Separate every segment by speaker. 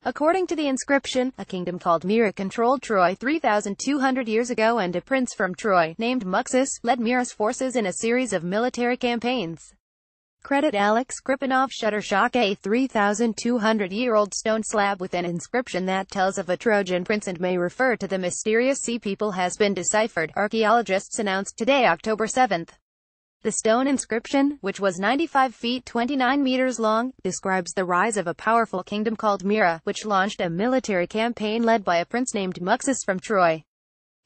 Speaker 1: According to the inscription, a kingdom called Mira controlled Troy 3,200 years ago, and a prince from Troy, named Muxus, led Mira's forces in a series of military campaigns. Credit Alex Kripanov Shutterstock, a 3,200-year-old stone slab with an inscription that tells of a Trojan prince and may refer to the mysterious sea people has been deciphered, archaeologists announced today, October 7. The stone inscription, which was 95 feet 29 meters long, describes the rise of a powerful kingdom called Mira, which launched a military campaign led by a prince named Muxus from Troy.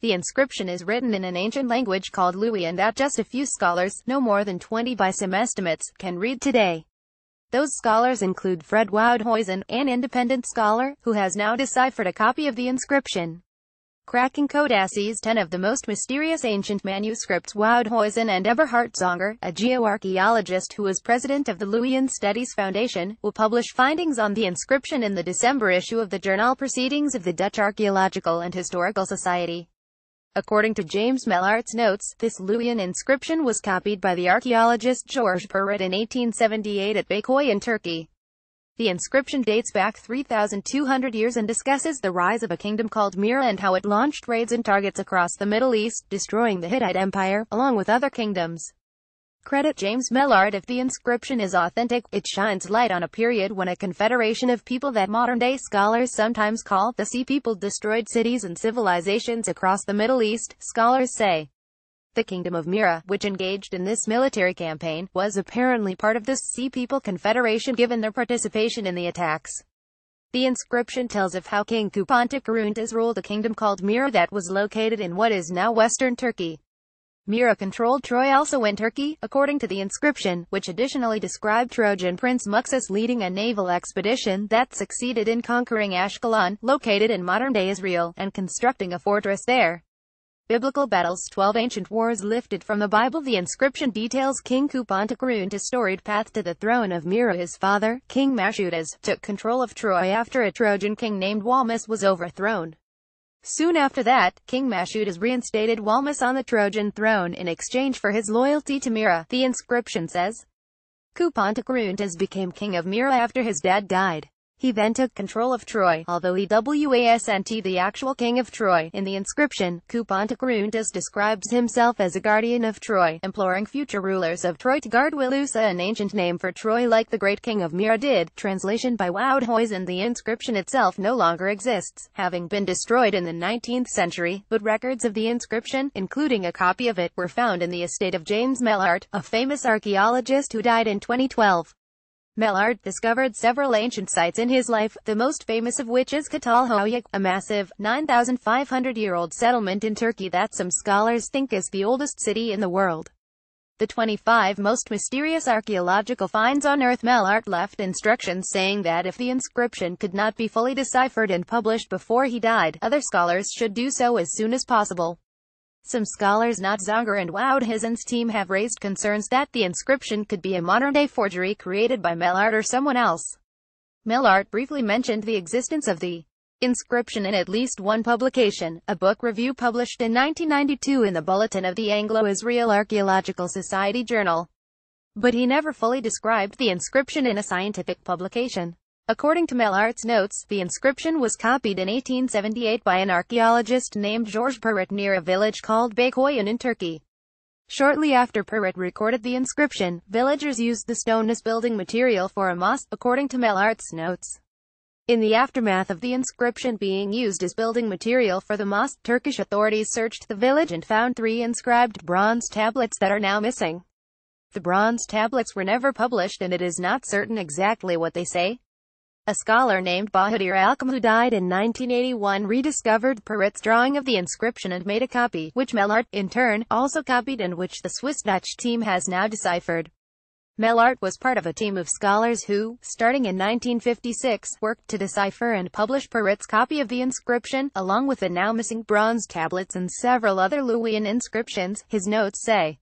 Speaker 1: The inscription is written in an ancient language called Luwian that just a few scholars, no more than 20 by some estimates, can read today. Those scholars include Fred Woudhuizen, an independent scholar, who has now deciphered a copy of the inscription. Cracking codices 10 of the most mysterious ancient manuscripts. Woudhuizen and Eberhard Zonger, a geoarchaeologist who was president of the Luwian Studies Foundation, will publish findings on the inscription in the December issue of the journal Proceedings of the Dutch Archaeological and Historical Society. According to James Mellart's notes, this Luwian inscription was copied by the archaeologist George Perret in 1878 at Beykoy in Turkey. The inscription dates back 3,200 years and discusses the rise of a kingdom called Mira and how it launched raids and targets across the Middle East, destroying the Hittite Empire, along with other kingdoms. Credit James Mellart. If the inscription is authentic, it shines light on a period when a confederation of people that modern-day scholars sometimes call the Sea People destroyed cities and civilizations across the Middle East, scholars say. The Kingdom of Mira, which engaged in this military campaign, was apparently part of this Sea People Confederation given their participation in the attacks. The inscription tells of how King Kupantakaruntas ruled a kingdom called Mira that was located in what is now western Turkey. Mira controlled Troy also in Turkey, according to the inscription, which additionally described Trojan Prince Muxus leading a naval expedition that succeeded in conquering Ashkelon, located in modern-day Israel, and constructing a fortress there. Biblical battles. 12 ancient wars lifted from the Bible. The inscription details King Kupantakaruntas' storied path to the throne of Mira. His father, King Mashudas, took control of Troy after a Trojan king named Walmus was overthrown. Soon after that, King Mashudas reinstated Walmus on the Trojan throne in exchange for his loyalty to Mira. The inscription says, Kupantakaruntas became king of Mira after his dad died. He then took control of Troy, although he wasn't the actual king of Troy. In the inscription, Kupantakaruntas describes himself as a guardian of Troy, imploring future rulers of Troy to guard Wilusa, an ancient name for Troy like the great king of Mira did. Translation by Woudhuizen. The inscription itself no longer exists, having been destroyed in the 19th century, but records of the inscription, including a copy of it, were found in the estate of James Mellart, a famous archaeologist who died in 2012. Mellart discovered several ancient sites in his life, the most famous of which is Catalhoyuk, a massive, 9,500-year-old settlement in Turkey that some scholars think is the oldest city in the world. The 25 most mysterious archaeological finds on Earth. Mellart left instructions saying that if the inscription could not be fully deciphered and published before he died, other scholars should do so as soon as possible. Some scholars, not Zonger and Woudhuizen's team, have raised concerns that the inscription could be a modern-day forgery created by Mellart or someone else. Mellart briefly mentioned the existence of the inscription in at least one publication, a book review published in 1992 in the Bulletin of the Anglo-Israel Archaeological Society journal. But he never fully described the inscription in a scientific publication. According to Mellart's notes, the inscription was copied in 1878 by an archaeologist named George Perret near a village called Beykoy in Turkey. Shortly after Perret recorded the inscription, villagers used the stone as building material for a mosque, according to Mellart's notes. In the aftermath of the inscription being used as building material for the mosque, Turkish authorities searched the village and found 3 inscribed bronze tablets that are now missing. The bronze tablets were never published and it is not certain exactly what they say. A scholar named Bahadur Alkam, who died in 1981, rediscovered Perret's drawing of the inscription and made a copy, which Mellart, in turn, also copied and which the Swiss-Dutch team has now deciphered. Mellart was part of a team of scholars who, starting in 1956, worked to decipher and publish Perret's copy of the inscription, along with the now missing bronze tablets and several other Luwian inscriptions, his notes say.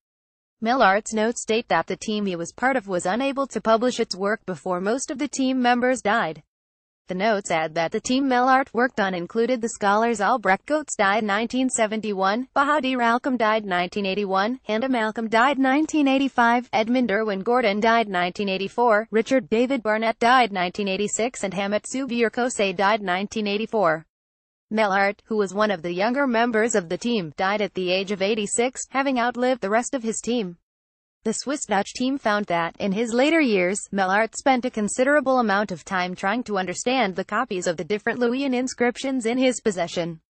Speaker 1: Mellart's notes state that the team he was part of was unable to publish its work before most of the team members died. The notes add that the team Mellart worked on included the scholars Albrecht Coates died 1971, Bahadur Alcom died 1981, Hannah Malcolm died 1985, Edmund Irwin Gordon died 1984, Richard David Barnett died 1986, and Hamitsu Buyurkose died 1984. Mellart, who was one of the younger members of the team, died at the age of 86, having outlived the rest of his team. The Swiss-Dutch team found that, in his later years, Mellart spent a considerable amount of time trying to understand the copies of the different Luwian inscriptions in his possession.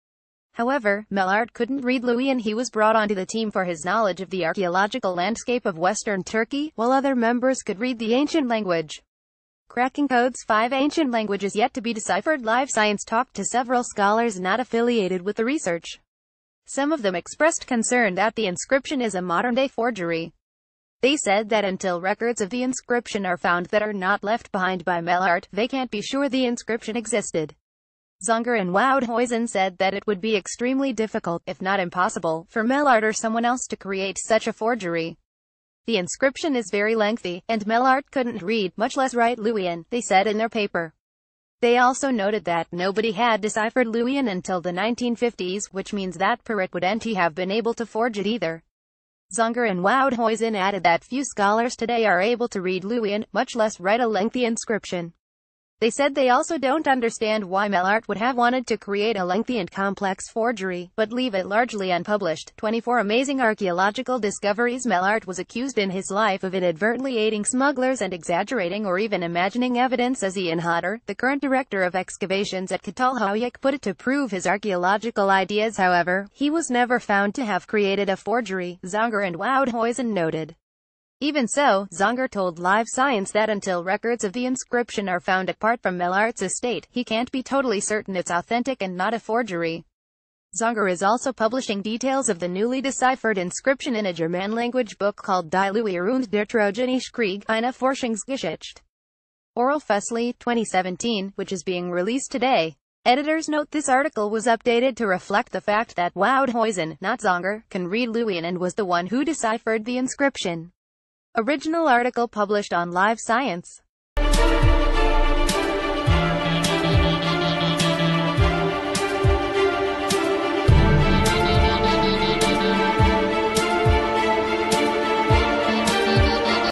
Speaker 1: However, Mellart couldn't read Luwian. He was brought onto the team for his knowledge of the archaeological landscape of western Turkey, while other members could read the ancient language. Cracking codes 5 ancient languages yet to be deciphered. Live Science talked to several scholars not affiliated with the research. Some of them expressed concern that the inscription is a modern-day forgery. They said that until records of the inscription are found that are not left behind by Mellart, they can't be sure the inscription existed. Zonger and Woudhuizen said that it would be extremely difficult, if not impossible, for Mellart or someone else to create such a forgery. The inscription is very lengthy, and Mellart couldn't read, much less write Luwian, they said in their paper. They also noted that nobody had deciphered Luwian until the 1950s, which means that Perit wouldn't have been able to forge it either. Zonger and Woudhuizen added that few scholars today are able to read Luwian, much less write a lengthy inscription. They said they also don't understand why Mellart would have wanted to create a lengthy and complex forgery, but leave it largely unpublished. 24 amazing archaeological discoveries. Mellart was accused in his life of inadvertently aiding smugglers and exaggerating or even imagining evidence, as Ian Hodder, the current director of excavations at Catalhoyuk, put it, to prove his archaeological ideas. However, he was never found to have created a forgery, Zonger and Woudhuizen noted. Even so, Zonger told Live Science that until records of the inscription are found apart from Mellart's estate, he can't be totally certain it's authentic and not a forgery. Zonger is also publishing details of the newly deciphered inscription in a German language book called Die Luwier und der Trojanische Krieg, eine Forschungsgeschichte. Oral Fussli, 2017, which is being released today. Editors note this article was updated to reflect the fact that Woudhuizen, not Zonger, can read Luwian and was the one who deciphered the inscription. Original article published on Live Science.